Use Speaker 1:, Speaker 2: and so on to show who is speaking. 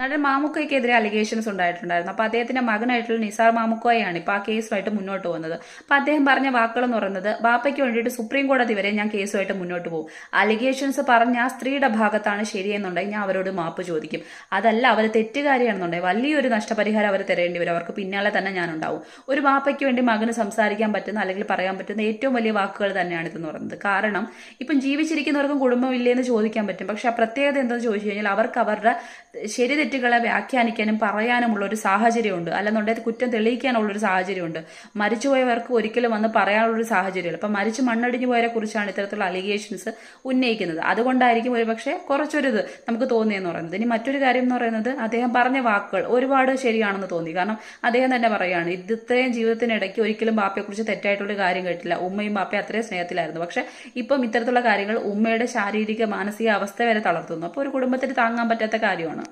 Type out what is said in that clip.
Speaker 1: നടൻ മാമുക്കോയ്ക്കെതിരെ അലിഗേഷൻസ് ഉണ്ടായിട്ടുണ്ടായിരുന്നു. അപ്പോൾ അദ്ദേഹത്തിന്റെ മകനായിട്ടുള്ള നിസാർ മാമുക്കോയാണ് ഇപ്പോൾ ആ കേസുമായിട്ട് മുന്നോട്ട് പോകുന്നത്. അപ്പോൾ അദ്ദേഹം പറഞ്ഞ വാക്കുകൾ എന്ന് പറയുന്നത്, ബാപ്പയ്ക്ക് വേണ്ടിയിട്ട് സുപ്രീം കോടതി വരെ ഞാൻ കേസുമായിട്ട് മുന്നോട്ട് പോകും. അലിഗേഷൻസ് പറഞ്ഞ ആ സ്ത്രീയുടെ ഭാഗത്താണ് ശരിയെന്നുണ്ടെങ്കിൽ ഞാൻ അവരോട് മാപ്പ് ചോദിക്കും. അതല്ല അവർ തെറ്റുകാരിയാണെന്നുണ്ടെങ്കിൽ വലിയൊരു നഷ്ടപരിഹാരം അവർ തരേണ്ടി വരും. അവർക്ക് പിന്നാലെ തന്നെ ഞാൻ ഉണ്ടാവും. ഒരു ബാപ്പയ്ക്ക് വേണ്ടി മകന് സംസാരിക്കാൻ പറ്റുന്ന അല്ലെങ്കിൽ പറയാൻ പറ്റുന്ന ഏറ്റവും വലിയ വാക്കുകൾ തന്നെയാണ് ഇതെന്ന് പറയുന്നത്. കാരണം ഇപ്പം ജീവിച്ചിരിക്കുന്നവർക്കും കുടുംബമില്ലേന്ന് ചോദിക്കാൻ പറ്റും. പക്ഷെ ആ പ്രത്യേകത എന്താണെന്ന് ചോദിച്ചു കഴിഞ്ഞാൽ അവർക്ക് അവരുടെ ശരി തെറ്റുകളെ വ്യാഖ്യാനിക്കാനും പറയാനുമുള്ള ഒരു സാഹചര്യമുണ്ട്. അല്ലെന്നുണ്ടെങ്കിൽ കുറ്റം തെളിയിക്കാനുള്ള ഒരു സാഹചര്യമുണ്ട്. മരിച്ചുപോയവർക്ക് ഒരിക്കലും വന്ന് പറയാനുള്ള ഒരു സാഹചര്യമില്ല. അപ്പം മരിച്ച് മണ്ണടിഞ്ഞു പോയവരെ കുറിച്ചാണ് ഇത്തരത്തിലുള്ള അലിഗേഷൻസ് ഉന്നയിക്കുന്നത്. അതുകൊണ്ടായിരിക്കും ഒരുപക്ഷെ കുറച്ചൊരിത് നമുക്ക് തോന്നിയെന്ന് പറയുന്നത്. ഇനി മറ്റൊരു കാര്യം എന്ന് പറയുന്നത്, അദ്ദേഹം പറഞ്ഞ വാക്കുകൾ ഒരുപാട് ശരിയാണെന്ന് തോന്നി. കാരണം അദ്ദേഹം തന്നെ പറയുകയാണ്, ഇത്രയും ജീവിതത്തിനിടയ്ക്ക് ഒരിക്കലും ബാപ്പയെക്കുറിച്ച് തെറ്റായിട്ടുള്ള കാര്യം കേട്ടില്ല. ഉമ്മയും ബാപ്പയും അത്രയും സ്നേഹത്തിലായിരുന്നു. പക്ഷെ ഇപ്പം ഇത്തരത്തിലുള്ള കാര്യങ്ങൾ ഉമ്മയുടെ ശാരീരിക മാനസിക അവസ്ഥ വരെ തളർത്തുന്നു. അപ്പോൾ ഒരു കുടുംബത്തിന് താങ്ങാൻ പറ്റാത്ത കാര്യമാണ്.